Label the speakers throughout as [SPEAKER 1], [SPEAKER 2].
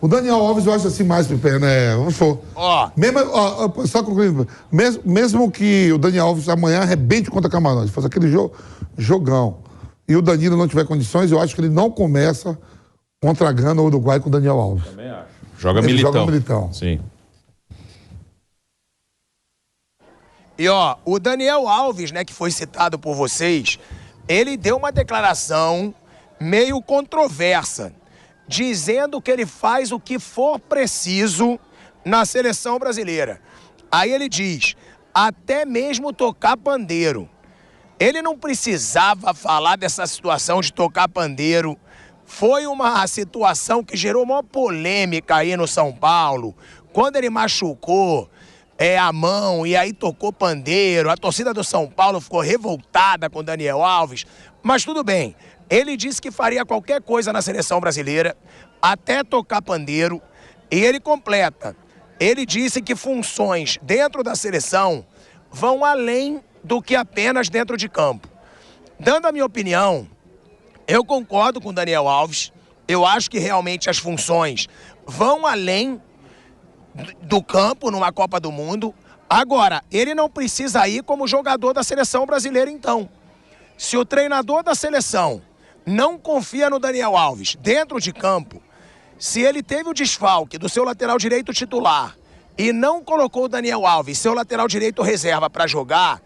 [SPEAKER 1] O Daniel Alves eu acho assim mais né? Só concluindo, mesmo que o Daniel Alves amanhã arrebente contra o Camarões, faz aquele jogão, e o Danilo não tiver condições, eu acho que ele não começa contra a Gana ou Uruguai com o Daniel Alves.
[SPEAKER 2] Também acho. Joga Militão.
[SPEAKER 1] Sim.
[SPEAKER 3] E o Daniel Alves, né, que foi citado por vocês, ele deu uma declaração meio controversa, dizendo que ele faz o que for preciso na seleção brasileira. Aí ele diz, até mesmo tocar pandeiro. Ele não precisava falar dessa situação de tocar pandeiro. Foi uma situação que gerou uma polêmica aí no São Paulo, quando ele machucou a mão e aí tocou pandeiro. A torcida do São Paulo ficou revoltada com o Daniel Alves, mas tudo bem. Ele disse que faria qualquer coisa na seleção brasileira, até tocar pandeiro, e ele completa. Ele disse que funções dentro da seleção vão além do que apenas dentro de campo. Dando a minha opinião, eu concordo com o Daniel Alves. Eu acho que realmente as funções vão além do campo numa Copa do Mundo. Agora, ele não precisa ir como jogador da seleção brasileira, então. Se o treinador da seleção não confia no Daniel Alves dentro de campo, se ele teve o desfalque do seu lateral direito titular e não colocou o Daniel Alves, seu lateral direito reserva, para jogar,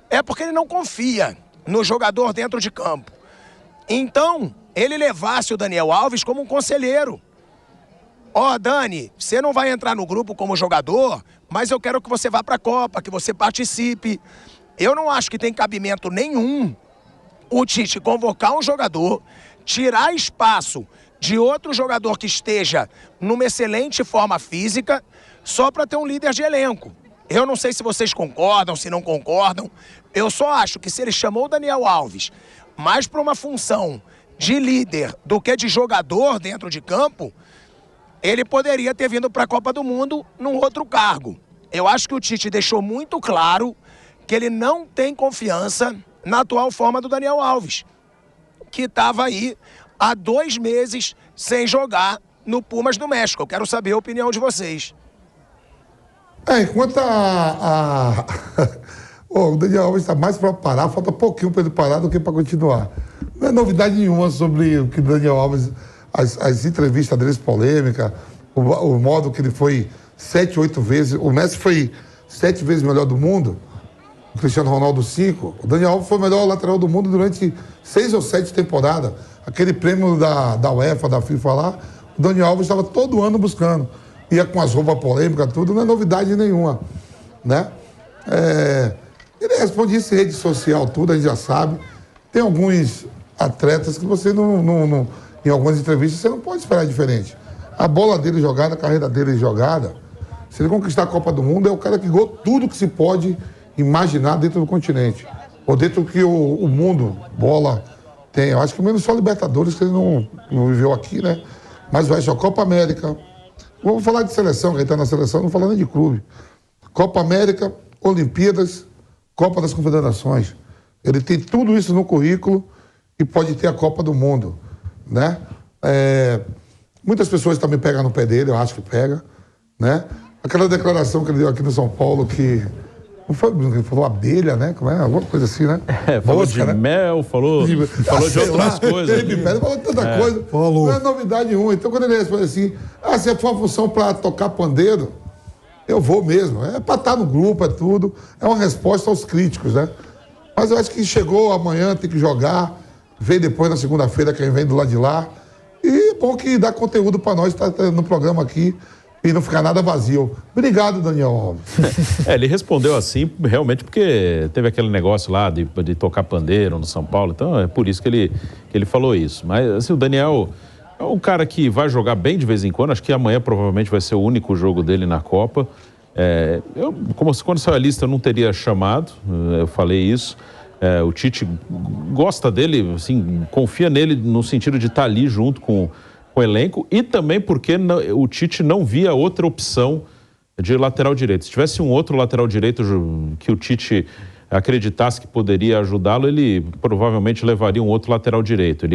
[SPEAKER 3] é porque ele não confia no jogador dentro de campo. Então, ele levasse o Daniel Alves como um conselheiro. Dani, você não vai entrar no grupo como jogador, mas eu quero que você vá para a Copa, que você participe. Eu não acho que tem cabimento nenhum o Tite convocar um jogador, tirar espaço de outro jogador que esteja numa excelente forma física, só para ter um líder de elenco. Eu não sei se vocês concordam, se não concordam. Eu só acho que se ele chamou o Daniel Alves mais para uma função de líder do que de jogador dentro de campo, ele poderia ter vindo para a Copa do Mundo num outro cargo. Eu acho que o Tite deixou muito claro que ele não tem confiança na atual forma do Daniel Alves, que estava aí há 2 meses sem jogar no Pumas do México. Eu quero saber a opinião de vocês.
[SPEAKER 1] Enquanto o Daniel Alves está mais para parar, falta pouquinho para ele parar do que para continuar. Não é novidade nenhuma sobre o que o Daniel Alves, as entrevistas dele, polêmica, o modo que ele foi 7, 8 vezes. O Messi foi 7 vezes melhor do mundo, o Cristiano Ronaldo 5. O Daniel Alves foi o melhor lateral do mundo durante 6 ou 7 temporadas. Aquele prêmio da UEFA, da FIFA lá, o Daniel Alves estava todo ano buscando. Ia com as roupas polêmicas, tudo, não é novidade nenhuma, né? Ele responde isso em rede social, tudo, a gente já sabe. Tem alguns atletas que você não em algumas entrevistas, você não pode esperar diferente. A bola dele jogada, a carreira dele jogada, se ele conquistar a Copa do Mundo, é o cara que ganhou tudo que se pode imaginar dentro do continente. Ou dentro do que o mundo, bola, tem. Eu acho que menos só Libertadores, que ele não viveu aqui, né? Mas vai a Copa América. Vamos falar de seleção, quem está na seleção, não falando nem de clube. Copa América, Olimpíadas, Copa das Confederações. Ele tem tudo isso no currículo e pode ter a Copa do Mundo, né? Muitas pessoas também pegam no pé dele, eu acho que pega, né? Aquela declaração que ele deu aqui no São Paulo que... Não foi, ele falou abelha, né? Como é? Alguma coisa assim, né?
[SPEAKER 2] Falou Mosca, de mel, falou de outras coisas.
[SPEAKER 1] Ele falou tanta coisa. Falou. Não é novidade nenhuma. Então, quando ele responde assim, se for uma função para tocar pandeiro, eu vou mesmo. É para estar no grupo, é tudo. É uma resposta aos críticos, né? Mas eu acho que chegou amanhã, tem que jogar, vem depois na segunda-feira quem vem do lado de lá. E é bom que dá conteúdo para nós estar no programa aqui. E não ficar nada vazio. Obrigado, Daniel Alves.
[SPEAKER 2] Ele respondeu assim, realmente, porque teve aquele negócio lá de tocar pandeiro no São Paulo. Então, é por isso que ele falou isso. Mas, assim, o Daniel é um cara que vai jogar bem de vez em quando. Acho que amanhã provavelmente vai ser o único jogo dele na Copa. Quando saiu a lista, eu não teria chamado. Eu falei isso. O Tite gosta dele, assim, confia nele no sentido de estar ali junto com o elenco, e também porque o Tite não via outra opção de lateral direito. Se tivesse um outro lateral direito que o Tite acreditasse que poderia ajudá-lo, ele provavelmente levaria um outro lateral direito.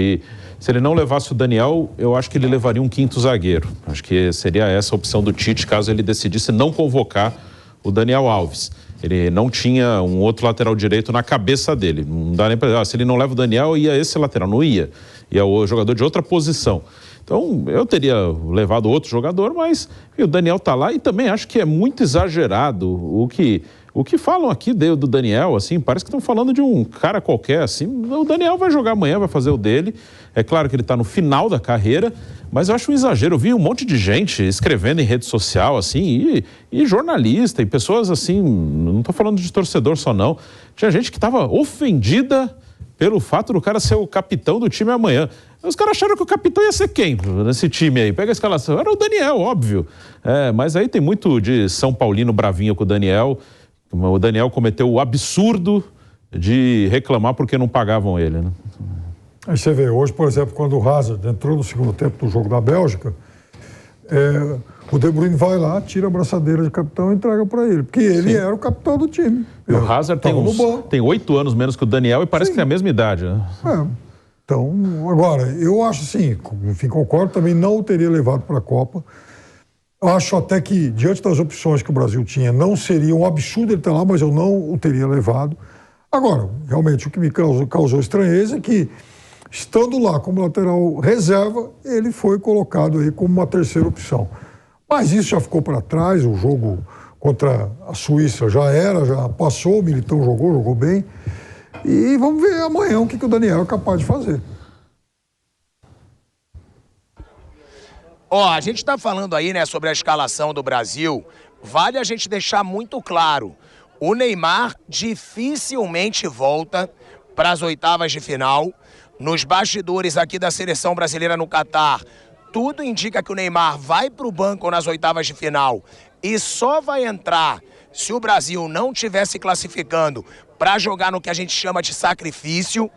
[SPEAKER 2] Se ele não levasse o Daniel, eu acho que ele levaria um quinto zagueiro. Acho que seria essa a opção do Tite, caso ele decidisse não convocar o Daniel Alves. Ele não tinha um outro lateral direito na cabeça dele. Não dá nem para... se ele não leva o Daniel, ia esse lateral. Não ia. Ia o jogador de outra posição. Então, eu teria levado outro jogador, mas o Daniel está lá e também acho que é muito exagerado o que falam aqui do Daniel, assim, parece que estão falando de um cara qualquer, assim. O Daniel vai jogar amanhã, vai fazer o dele. É claro que ele está no final da carreira, mas eu acho um exagero. Eu vi um monte de gente escrevendo em rede social, assim, e jornalista, e pessoas assim, não estou falando de torcedor só não. Tinha gente que estava ofendida pelo fato do cara ser o capitão do time amanhã. Os caras acharam que o capitão ia ser quem nesse time aí? Pega a escalação. Era o Daniel, óbvio. Mas aí tem muito de São Paulino bravinho com o Daniel. O Daniel cometeu o absurdo de reclamar porque não pagavam ele, né?
[SPEAKER 4] Aí você vê, hoje, por exemplo, quando o Hazard entrou no segundo tempo do jogo da Bélgica, o De Bruyne vai lá, tira a braçadeira de capitão e entrega para ele, porque ele era o capitão do time.
[SPEAKER 2] O Hazard tem 8 anos menos que o Daniel e parece que tem a mesma idade, né?
[SPEAKER 4] Então, agora, eu acho assim, enfim, concordo, também não o teria levado para a Copa. Acho até que, diante das opções que o Brasil tinha, não seria um absurdo ele estar lá, mas eu não o teria levado. Agora, realmente, o que me causou estranheza é que, estando lá como lateral reserva, ele foi colocado aí como uma terceira opção. Mas isso já ficou para trás, o jogo contra a Suíça já passou, o Militão jogou bem. E vamos ver amanhã o que o Daniel é capaz de fazer.
[SPEAKER 3] A gente está falando aí, né, sobre a escalação do Brasil. Vale a gente deixar muito claro, o Neymar dificilmente volta para as oitavas de final. Nos bastidores aqui da seleção brasileira no Catar, tudo indica que o Neymar vai para o banco nas oitavas de final e só vai entrar se o Brasil não estiver se classificando para jogar no que a gente chama de sacrifício.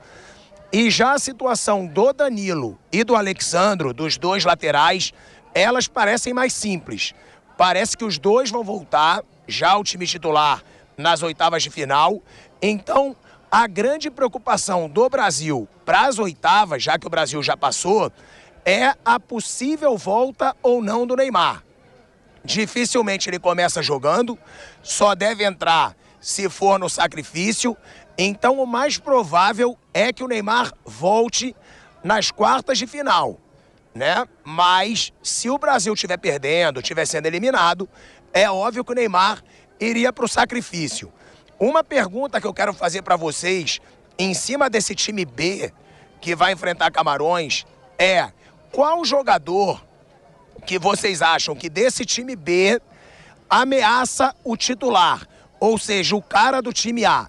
[SPEAKER 3] E já a situação do Danilo e do Alexandro, dos dois laterais, elas parecem mais simples. Parece que os dois vão voltar já ao time titular nas oitavas de final. Então, a grande preocupação do Brasil para as oitavas, já que o Brasil já passou, é a possível volta ou não do Neymar. Dificilmente ele começa jogando, só deve entrar se for no sacrifício. Então o mais provável é que o Neymar volte nas quartas de final, né? Mas se o Brasil estiver perdendo, estiver sendo eliminado, é óbvio que o Neymar iria para o sacrifício. Uma pergunta que eu quero fazer para vocês, em cima desse time B que vai enfrentar Camarões, é: qual jogador que vocês acham que desse time B ameaça o titular? Ou seja, o cara do time A.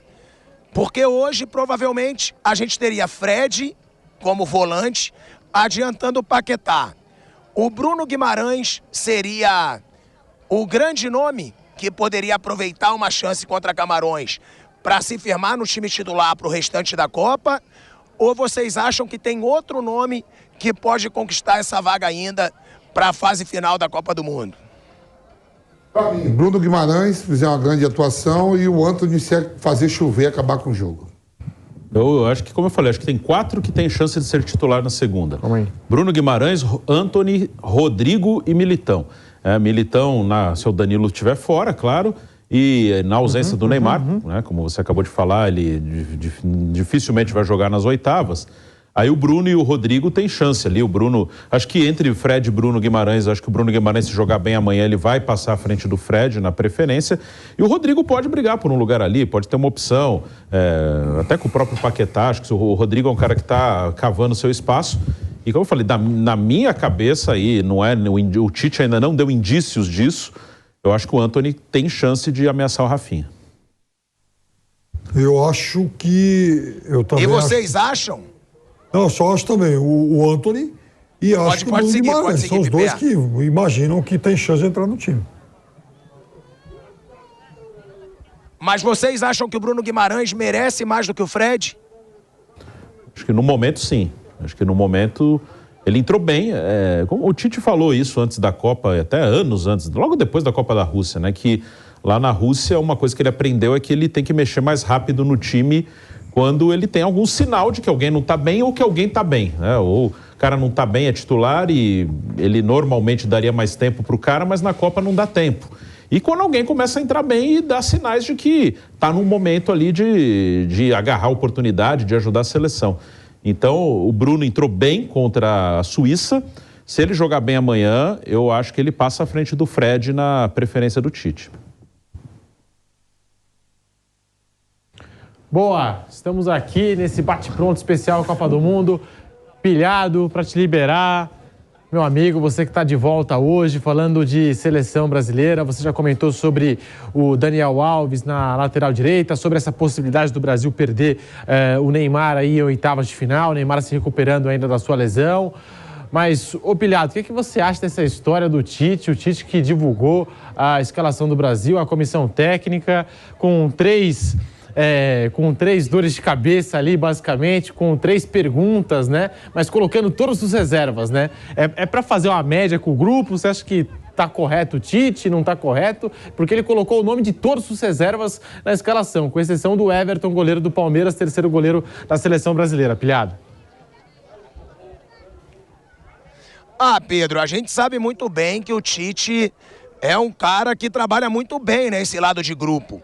[SPEAKER 3] Porque hoje, provavelmente, a gente teria Fred como volante, adiantando o Paquetá. O Bruno Guimarães seria o grande nome que poderia aproveitar uma chance contra Camarões para se firmar no time titular para o restante da Copa? Ou vocês acham que tem outro nome que pode conquistar essa vaga ainda para a fase final da Copa do Mundo?
[SPEAKER 1] Para mim, Bruno Guimarães fizer uma grande atuação e o Antony fazer chover e acabar com o jogo.
[SPEAKER 2] Eu acho que, como eu falei, acho que tem 4 que tem chance de ser titular na segunda. Bruno Guimarães, Antony, Rodrigo e Militão. Militão, se o Danilo estiver fora, claro, e na ausência do Neymar, né, como você acabou de falar, ele dificilmente vai jogar nas oitavas. Aí o Bruno e o Rodrigo têm chance ali. O Bruno, acho que entre Fred e Bruno Guimarães, acho que o Bruno Guimarães, se jogar bem amanhã, ele vai passar à frente do Fred na preferência. E o Rodrigo pode brigar por um lugar ali, pode ter uma opção, até com o próprio Paquetá. Acho que o Rodrigo é um cara que está cavando seu espaço. E como eu falei, na minha cabeça aí, o Tite ainda não deu indícios disso. Eu acho que o Antony tem chance de ameaçar o Rafinha.
[SPEAKER 4] Eu acho que...
[SPEAKER 3] E vocês acham?
[SPEAKER 4] Não, só acho também o Antony e acho que o Bruno Guimarães. São os dois que imaginam que tem chance de entrar no time.
[SPEAKER 3] Mas vocês acham que o Bruno Guimarães merece mais do que o Fred?
[SPEAKER 2] Acho que no momento, sim. Acho que no momento ele entrou bem. Como o Tite falou isso antes da Copa, até anos antes, logo depois da Copa da Rússia, né? Que Lá na Rússia, uma coisa que ele aprendeu é que ele tem que mexer mais rápido no time quando ele tem algum sinal de que alguém não está bem ou que alguém está bem, né? Ou o cara não está bem, é titular e ele normalmente daria mais tempo para o cara, mas na Copa não dá tempo. E quando alguém começa a entrar bem e dá sinais de que está num momento ali de agarrar a oportunidade, de ajudar a seleção. Então, o Bruno entrou bem contra a Suíça. Se ele jogar bem amanhã, eu acho que ele passa à frente do Fred na preferência do Tite.
[SPEAKER 5] Boa, estamos aqui nesse bate-pronto especial Copa do Mundo, pilhado para te liberar. Meu amigo, você que está de volta hoje, falando de seleção brasileira, você já comentou sobre o Daniel Alves na lateral direita, sobre essa possibilidade do Brasil perder o Neymar aí em oitavas de final, o Neymar se recuperando ainda da sua lesão. Mas, ô Pilhado, o que você acha dessa história do Tite? O Tite que divulgou a escalação do Brasil, a comissão técnica, com três dores de cabeça ali, basicamente, com 3 perguntas, né? Mas colocando todos os reservas, né? É para fazer uma média com o grupo? Você acha que tá correto o Tite, não tá correto? Porque ele colocou o nome de todos os reservas na escalação, com exceção do Everton, goleiro do Palmeiras, terceiro goleiro da seleção brasileira. Pilhado.
[SPEAKER 3] Pedro, a gente sabe muito bem que o Tite é um cara que trabalha muito bem nesse lado de grupo.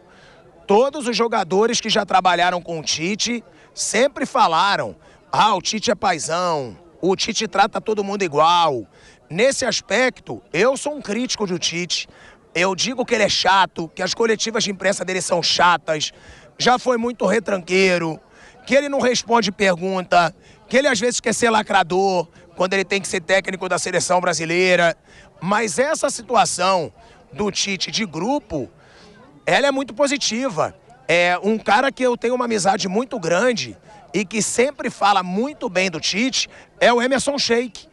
[SPEAKER 3] Todos os jogadores que já trabalharam com o Tite sempre falaram: o Tite é paizão, o Tite trata todo mundo igual. Nesse aspecto, eu sou um crítico do Tite. Eu digo que ele é chato, que as coletivas de imprensa dele são chatas, já foi muito retranqueiro, que ele não responde pergunta, que ele às vezes quer ser lacrador, quando ele tem que ser técnico da seleção brasileira. Mas essa situação do Tite de grupo, ela é muito positiva. É um cara que eu tenho uma amizade muito grande e que sempre fala muito bem do Tite, é o Emerson Sheik,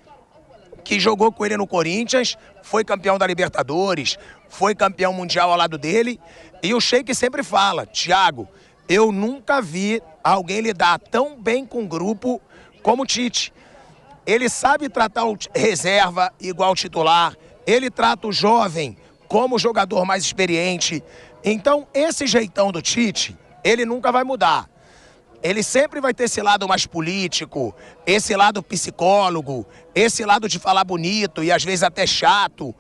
[SPEAKER 3] que jogou com ele no Corinthians, foi campeão da Libertadores, foi campeão mundial ao lado dele. E o Sheik sempre fala: Thiago, eu nunca vi alguém lidar tão bem com o grupo como o Tite. Ele sabe tratar o reserva igual o titular, ele trata o jovem como jogador mais experiente. Então, esse jeitão do Tite, ele nunca vai mudar. Ele sempre vai ter esse lado mais político, esse lado psicólogo, esse lado de falar bonito e às vezes até chato.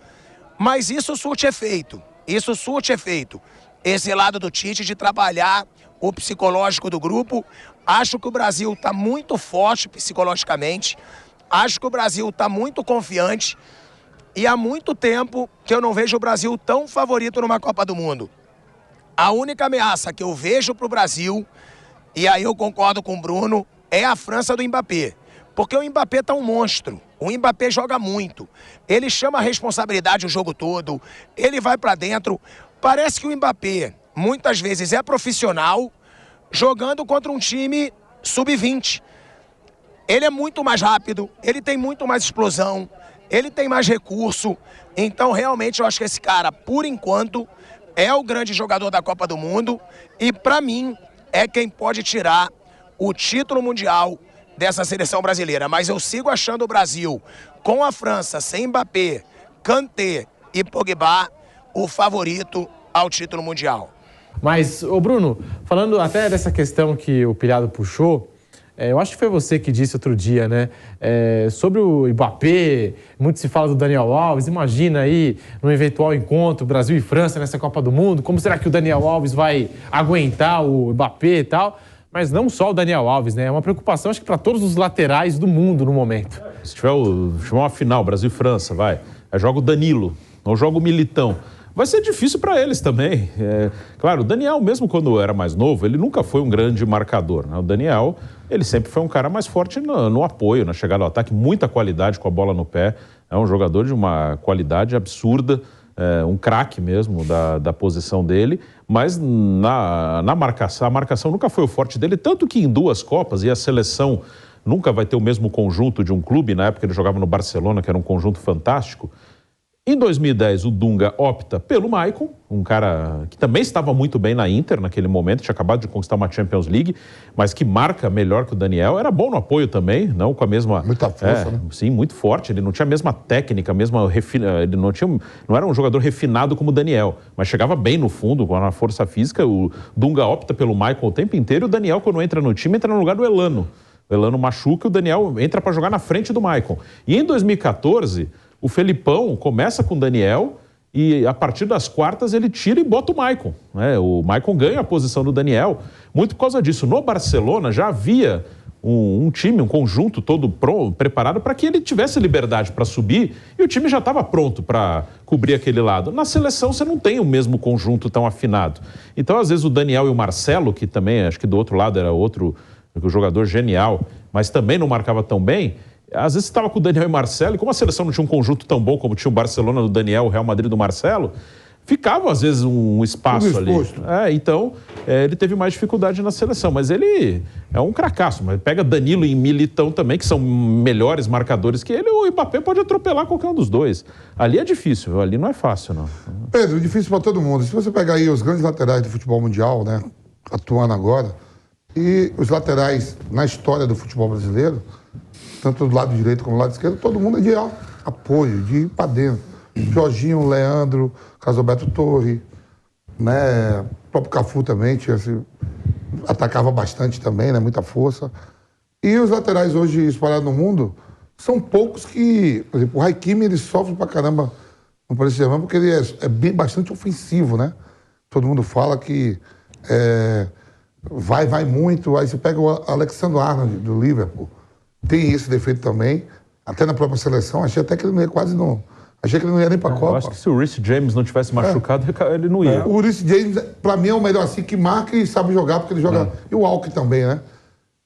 [SPEAKER 3] Mas isso surte efeito. Isso surte efeito. Esse lado do Tite de trabalhar o psicológico do grupo. Acho que o Brasil está muito forte psicologicamente. Acho que o Brasil está muito confiante. E há muito tempo que eu não vejo o Brasil tão favorito numa Copa do Mundo. A única ameaça que eu vejo para o Brasil, e aí eu concordo com o Bruno, é a França do Mbappé. Porque o Mbappé tá um monstro. O Mbappé joga muito. Ele chama a responsabilidade o jogo todo. Ele vai para dentro. Parece que o Mbappé, muitas vezes, é profissional jogando contra um time sub-20. Ele é muito mais rápido, ele tem muito mais explosão, ele tem mais recurso. Então, realmente, eu acho que esse cara, por enquanto, é o grande jogador da Copa do Mundo e, para mim, é quem pode tirar o título mundial dessa seleção brasileira. Mas eu sigo achando o Brasil, com a França, sem Mbappé, Kanté e Pogba, o favorito ao título mundial.
[SPEAKER 5] Mas, ô Bruno, falando até dessa questão que o Pilhado puxou, eu acho que foi você que disse outro dia, né? Sobre o Mbappé, muito se fala do Daniel Alves. Imagina aí, num eventual encontro, Brasil e França nessa Copa do Mundo, como será que o Daniel Alves vai aguentar o Mbappé e tal? Mas não só o Daniel Alves, né? É uma preocupação, acho que para todos os laterais do mundo no momento.
[SPEAKER 2] Se tiver uma final, Brasil e França, aí joga o Danilo, ou joga o Militão. Vai ser difícil para eles também. Claro, o Daniel, mesmo quando era mais novo, ele nunca foi um grande marcador, né? O Daniel, ele sempre foi um cara mais forte no apoio, na chegada ao ataque, muita qualidade com a bola no pé. É um jogador de uma qualidade absurda, um craque mesmo da posição dele, mas na marcação, a marcação nunca foi o forte dele, tanto que em 2 Copas, e a seleção nunca vai ter o mesmo conjunto de um clube, na época ele jogava no Barcelona, que era um conjunto fantástico. Em 2010, o Dunga opta pelo Maicon, um cara que também estava muito bem na Inter naquele momento, tinha acabado de conquistar uma Champions League, mas que marca melhor que o Daniel. Era bom no apoio também, não com a mesma...
[SPEAKER 1] Muita força, né?
[SPEAKER 2] Sim, muito forte. Ele não tinha a mesma técnica, ele não era um jogador refinado como o Daniel, mas chegava bem no fundo, com a força física. O Dunga opta pelo Maicon o tempo inteiro e o Daniel, quando entra no time, entra no lugar do Elano. O Elano machuca e o Daniel entra para jogar na frente do Maicon. E em 2014... o Felipão começa com o Daniel e a partir das quartas ele tira e bota o Maicon. Né? O Maicon ganha a posição do Daniel, muito por causa disso. No Barcelona já havia um time, um conjunto todo preparado para que ele tivesse liberdade para subir e o time já estava pronto para cobrir aquele lado. Na seleção você não tem o mesmo conjunto tão afinado. Então, às vezes, o Daniel e o Marcelo, que também, acho que do outro lado era outro jogador genial, mas também não marcava tão bem... Às vezes você estava com o Daniel e Marcelo, e como a seleção não tinha um conjunto tão bom como tinha o Barcelona do Daniel, o Real Madrid do Marcelo, ficava às vezes um espaço ali. Então, ele teve mais dificuldade na seleção, mas ele é um cracaço. Mas pega Danilo e Militão também, que são melhores marcadores que ele, o Mbappé pode atropelar qualquer um dos dois. Ali é difícil, ali não é fácil, não.
[SPEAKER 1] Pedro, difícil para todo mundo. Se você pegar aí os grandes laterais do futebol mundial, né, atuando agora, e os laterais na história do futebol brasileiro, tanto do lado direito como do lado esquerdo, todo mundo é de apoio, de ir para dentro. Jorginho, Leandro, Carlos Alberto Torre, né? O próprio Cafu também atacava bastante também, né? Muita força. E os laterais hoje espalhados no mundo são poucos que... Por exemplo, o Hakimi, ele sofre pra caramba no Paris Saint-Germain porque ele é bastante ofensivo, né? Todo mundo fala que vai muito. Aí você pega o Alexander Arnold, do Liverpool. Tem esse defeito também, até na própria seleção. Achei até que ele não ia achei que ele não ia nem pra Copa.
[SPEAKER 2] Eu acho que se o Reece James não tivesse machucado, ele não ia.
[SPEAKER 1] O Reece James, pra mim, é o melhor assim, que marca e sabe jogar, porque ele joga... E o Walker também, né?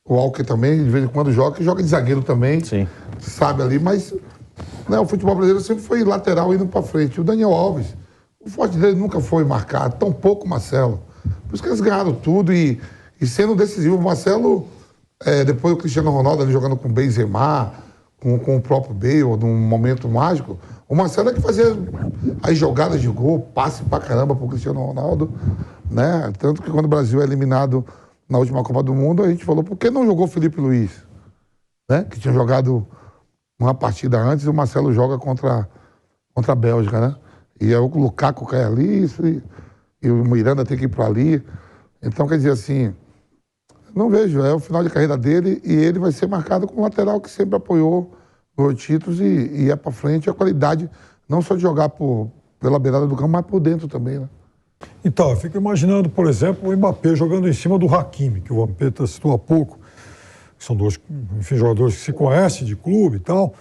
[SPEAKER 1] O Walker também, de vez em quando joga, e joga de zagueiro também. Sim. Sabe ali, mas... Né, o futebol brasileiro sempre foi lateral indo pra frente. O Daniel Alves, o forte dele nunca foi marcado, tão pouco o Marcelo. Por isso que eles ganharam tudo e sendo decisivo. O Marcelo... depois o Cristiano Ronaldo ali jogando com o Benzema, com o próprio Bale, num momento mágico, o Marcelo é que fazia as jogadas de gol, passe pra caramba pro Cristiano Ronaldo, né? Tanto que quando o Brasil é eliminado na última Copa do Mundo, a gente falou, por que não jogou o Felipe Luiz? Né? Que tinha jogado uma partida antes e o Marcelo joga contra a Bélgica, né? E aí o Lukaku cai ali e o Miranda tem que ir pra ali. Então, quer dizer assim... Não vejo, é o final de carreira dele e ele vai ser marcado como lateral que sempre apoiou os títulos e é pra frente a qualidade, não só de jogar pela beirada do campo, mas por dentro também, né?
[SPEAKER 4] Então, eu fico imaginando, por exemplo, o Mbappé jogando em cima do Hakimi, que o Vampeta citou há pouco, que são dois, enfim, jogadores que se conhecem de clube e tal,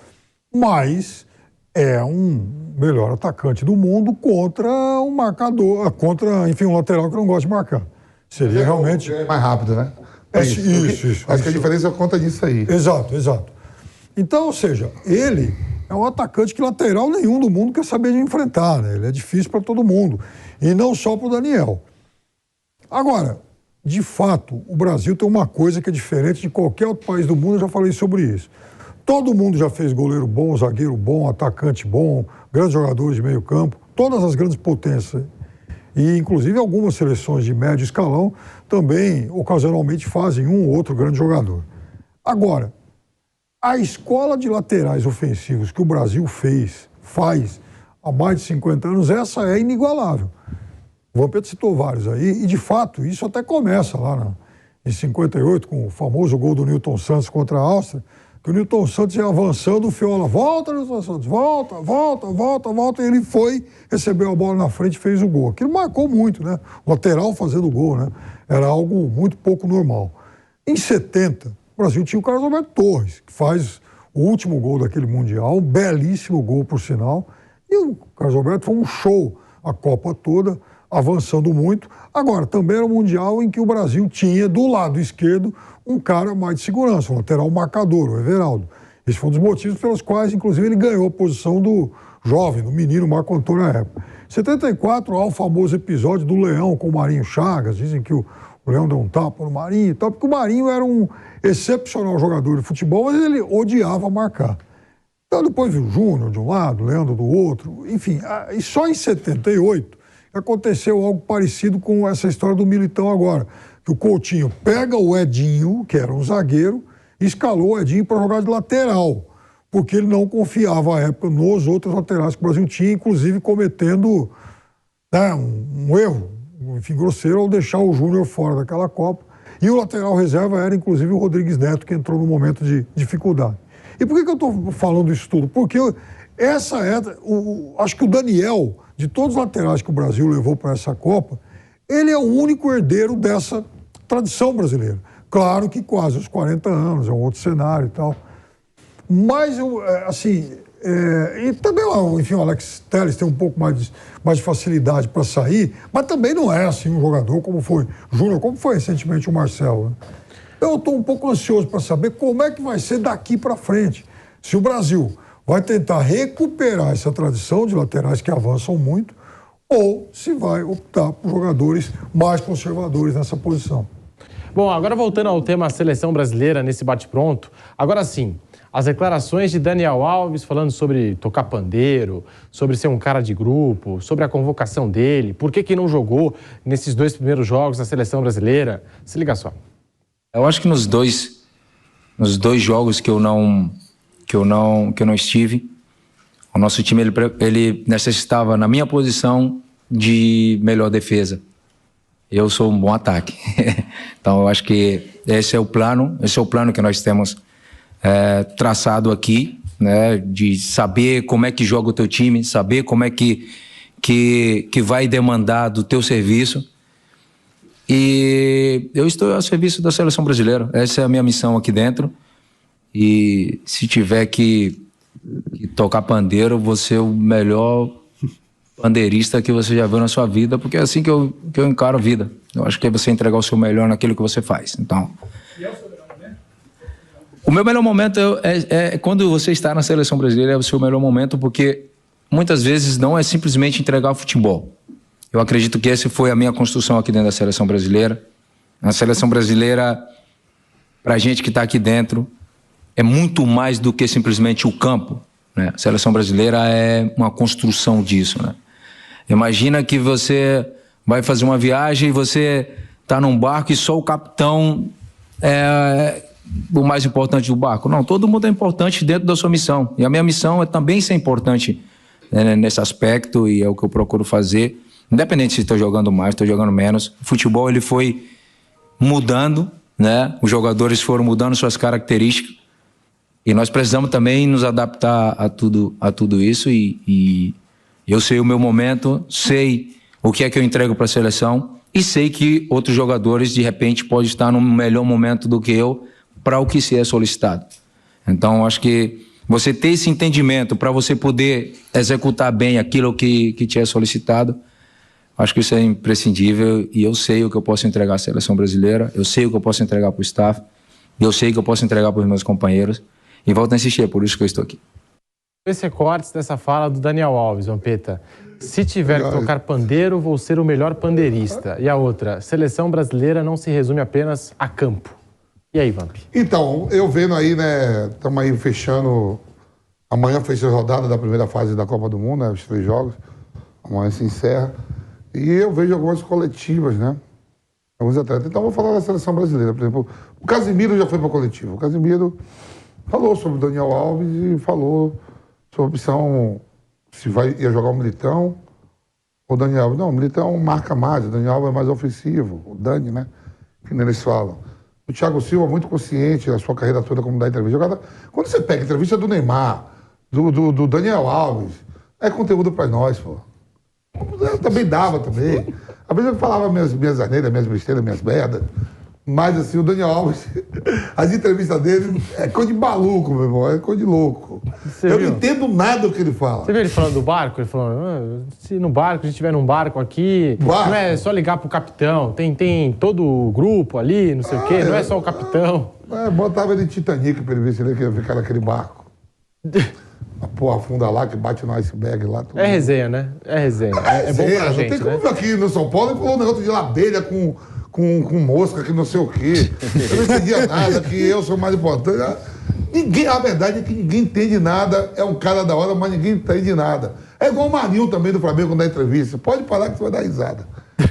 [SPEAKER 4] mas é um melhor atacante do mundo contra um marcador, contra, enfim, um lateral que não gosta de marcar. Seria realmente...
[SPEAKER 1] mais rápido, né?
[SPEAKER 4] Isso.
[SPEAKER 1] Acho que a diferença é conta disso aí.
[SPEAKER 4] Exato. Então, ou seja, ele é um atacante que lateral nenhum do mundo quer saber de enfrentar, né? Ele é difícil para todo mundo. E não só para o Daniel. Agora, de fato, o Brasil tem uma coisa que é diferente de qualquer outro país do mundo, eu já falei sobre isso. Todo mundo já fez goleiro bom, zagueiro bom, atacante bom, grandes jogadores de meio campo, todas as grandes potências. E, inclusive, algumas seleções de médio escalão também, ocasionalmente, fazem um ou outro grande jogador. Agora, a escola de laterais ofensivos que o Brasil faz há mais de 50 anos, essa é inigualável. O Vampeta citou vários aí, e, de fato, isso até começa lá em 58, com o famoso gol do Nilton Santos contra a Áustria, que o Nilton Santos ia avançando, o Fiola, volta, Nilton Santos, volta, e ele foi, recebeu a bola na frente e fez o gol. Aquilo marcou muito, né? O lateral fazendo o gol, né? Era algo muito pouco normal. Em 70, o Brasil tinha o Carlos Alberto Torres, que faz o último gol daquele Mundial, um belíssimo gol, por sinal, e o Carlos Alberto foi um show a Copa toda, avançando muito. Agora, também era um Mundial em que o Brasil tinha, do lado esquerdo, um cara mais de segurança, um lateral marcador, o Everaldo. Esse foi um dos motivos pelos quais, inclusive, ele ganhou a posição do jovem, do menino Marco Antônio na época. Em 74, há o famoso episódio do Leão com o Marinho Chagas. Dizem que o Leão deu um tapa no Marinho e tal, porque o Marinho era um excepcional jogador de futebol, mas ele odiava marcar. Então depois viu o Júnior de um lado, Leandro do outro, enfim. E só em 78 aconteceu algo parecido com essa história do Militão agora. Que o Coutinho pega o Edinho, que era um zagueiro, e escalou o Edinho para jogar de lateral, porque ele não confiava à época nos outros laterais que o Brasil tinha, inclusive cometendo, né, um erro, enfim, grosseiro, ao deixar o Júnior fora daquela Copa. E o lateral reserva era, inclusive, o Rodrigues Neto, que entrou num momento de dificuldade. E por que eu estou falando isso tudo? Porque acho que o Daniel, de todos os laterais que o Brasil levou para essa Copa, ele é o único herdeiro dessa tradição brasileira. Claro que quase aos 40 anos, é um outro cenário e tal. Mas, e também, enfim, o Alex Telles tem um pouco mais de facilidade para sair, mas também não é assim um jogador como foi Júnior, como foi recentemente o Marcelo, né? Eu estou um pouco ansioso para saber como é que vai ser daqui para frente. Se o Brasil vai tentar recuperar essa tradição de laterais que avançam muito, ou se vai optar por jogadores mais conservadores nessa posição.
[SPEAKER 5] Bom, agora voltando ao tema seleção brasileira nesse bate-pronto, agora sim, as declarações de Daniel Alves falando sobre tocar pandeiro, sobre ser um cara de grupo, sobre a convocação dele, por que não jogou nesses 2 primeiros jogos da seleção brasileira. Se liga só.
[SPEAKER 6] Eu acho que nos dois jogos que eu não estive, o nosso time ele necessitava, na minha posição, de melhor defesa. Eu sou um bom ataque. Então eu acho que esse é o plano que nós temos traçado aqui, né, de saber como é que joga o teu time, saber como é que vai demandar do teu serviço. E eu estou a serviço da seleção brasileira. Essa é a minha missão aqui dentro. E se tiver que tocar pandeiro, vou ser o melhor pandeirista que você já viu na sua vida, porque é assim que eu encaro a vida. Eu acho que é você entregar o seu melhor naquilo que você faz. Então, e é o seu melhor momento? O meu melhor momento é quando você está na seleção brasileira, é o seu melhor momento, porque muitas vezes não é simplesmente entregar o futebol. Eu acredito que essa foi a minha construção aqui dentro da seleção brasileira. A seleção brasileira, para a gente que está aqui dentro, é muito mais do que simplesmente o campo, né? A seleção brasileira é uma construção disso, né? Imagina que você vai fazer uma viagem e você está num barco e só o capitão é o mais importante do barco. Não, todo mundo é importante dentro da sua missão. E a minha missão é também ser importante, né, nesse aspecto, e é o que eu procuro fazer. Independente se estou jogando mais, estou jogando menos. O futebol ele foi mudando, né? Os jogadores foram mudando suas características. E nós precisamos também nos adaptar a tudo isso. E eu sei o meu momento, sei o que é que eu entrego para a seleção e sei que outros jogadores, de repente, podem estar num melhor momento do que eu para o que se é solicitado. Então, acho que você ter esse entendimento para você poder executar bem aquilo que te é solicitado, acho que isso é imprescindível. E eu sei o que eu posso entregar à seleção brasileira, eu sei o que eu posso entregar para o staff, eu sei o que eu posso entregar para os meus companheiros. E volto a insistir, é por isso que eu estou aqui.
[SPEAKER 5] Esse recorte dessa fala do Daniel Alves, Vampeta. Se tiver que tocar pandeiro, vou ser o melhor pandeirista. E a outra, seleção brasileira não se resume apenas a campo. E aí, Vamp?
[SPEAKER 1] Então, eu vendo aí, né, estamos aí fechando, amanhã fecha a rodada da primeira fase da Copa do Mundo, né, os 3 jogos, amanhã se encerra, e eu vejo algumas coletivas, né, alguns atletas. Então, eu vou falar da seleção brasileira, por exemplo, o Casemiro já foi para coletivo, o Casemiro falou sobre o Daniel Alves e falou sobre a opção, se ia jogar o Militão ou o Daniel Alves. Não, o Militão marca mais, o Daniel Alves é mais ofensivo, o Dani, né, que nem eles falam. O Thiago Silva, muito consciente da sua carreira toda, como dá entrevista. Quando você pega a entrevista do Neymar, do Daniel Alves, é conteúdo para nós, pô. Eu também dava também. Às vezes eu falava minhas asneiras, minhas besteiras, minhas merdas. Mas assim, o Daniel Alves, as entrevistas dele é coisa de maluco, meu irmão, é coisa de louco. Eu não entendo nada do que ele fala.
[SPEAKER 5] Você viu ele falando do barco? Ele falou, se no barco, a gente estiver num barco aqui, não é só ligar pro capitão, tem todo o grupo ali, não sei o quê, não é só o capitão.
[SPEAKER 1] Botava ele de Titanic pra ele ver se ele ia ficar naquele barco. A porra afunda lá, que bate no iceberg lá. Tudo.
[SPEAKER 5] É resenha, né? É resenha. É bom pra gente,
[SPEAKER 1] tem como ver aqui no São Paulo, ele falou um negócio de abelha com mosca, que não sei o quê. Eu não entendia nada, que eu sou mais importante. A verdade é que ninguém entende nada, é um cara da hora, mas ninguém entende nada. É igual o Marinho também do Flamengo quando dá entrevista. Pode parar que você vai dar risada.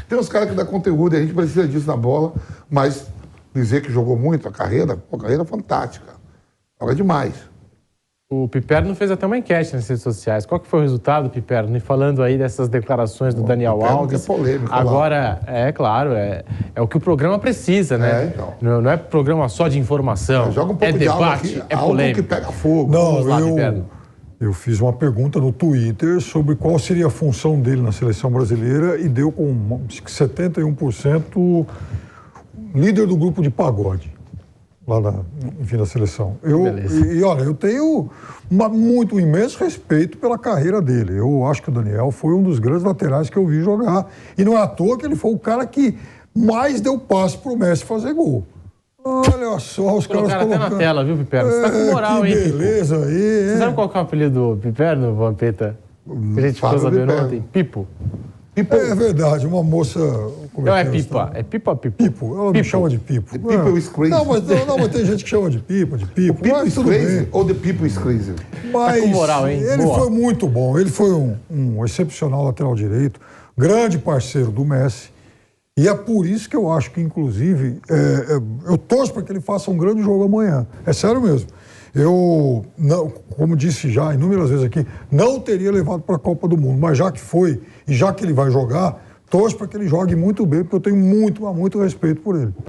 [SPEAKER 1] Tem uns caras que dão conteúdo e a gente precisa disso na bola, mas dizer que jogou muito a carreira fantástica. Joga demais.
[SPEAKER 5] O Piperno fez até uma enquete nas redes sociais. Qual que foi o resultado, Piperno? E falando aí dessas declarações do Daniel Alves.
[SPEAKER 1] É polêmico.
[SPEAKER 5] Agora, claro, é o que o programa precisa, né?
[SPEAKER 1] Então.
[SPEAKER 5] Não é programa só de informação.
[SPEAKER 1] Joga um pouco de alma aqui,
[SPEAKER 5] é
[SPEAKER 1] algo
[SPEAKER 5] polêmico.
[SPEAKER 1] que pega fogo.
[SPEAKER 4] Não,
[SPEAKER 5] lá, Piperno.
[SPEAKER 4] eu fiz uma pergunta no Twitter sobre qual seria a função dele na seleção brasileira e deu com 71% líder do grupo de pagode. Lá na seleção. Olha, eu tenho um imenso respeito pela carreira dele. Eu acho que o Daniel foi um dos grandes laterais que eu vi jogar. E não é à toa que ele foi o cara que mais deu passe pro Messi fazer gol. Olha só, os caras
[SPEAKER 5] colocando até na tela, viu, Piperno? Você tá com moral,
[SPEAKER 4] que
[SPEAKER 5] hein,
[SPEAKER 4] beleza
[SPEAKER 5] Pipo?
[SPEAKER 4] aí.
[SPEAKER 5] Você sabe qual que é o apelido do Piperno, Vampeta? Que a gente ficou sabendo ontem? Pipo.
[SPEAKER 4] É verdade, uma moça...
[SPEAKER 5] Não é Pipa, é Pipa ou Pipo?
[SPEAKER 4] Pipo, ela me chama de Pipo.
[SPEAKER 1] The people is crazy.
[SPEAKER 4] Não, mas tem gente que chama de Pipa.
[SPEAKER 1] The people is crazy ou the people is crazy?
[SPEAKER 4] Mas
[SPEAKER 5] tá com moral, hein?
[SPEAKER 4] Ele foi muito bom. Ele foi um excepcional lateral direito, grande parceiro do Messi. E é por isso que eu acho que, inclusive, eu torço para que ele faça um grande jogo amanhã. É sério mesmo. Eu, não, como disse já inúmeras vezes aqui, não teria levado para a Copa do Mundo, mas já que foi e já que ele vai jogar, torço para que ele jogue muito bem, porque eu tenho muito respeito por ele.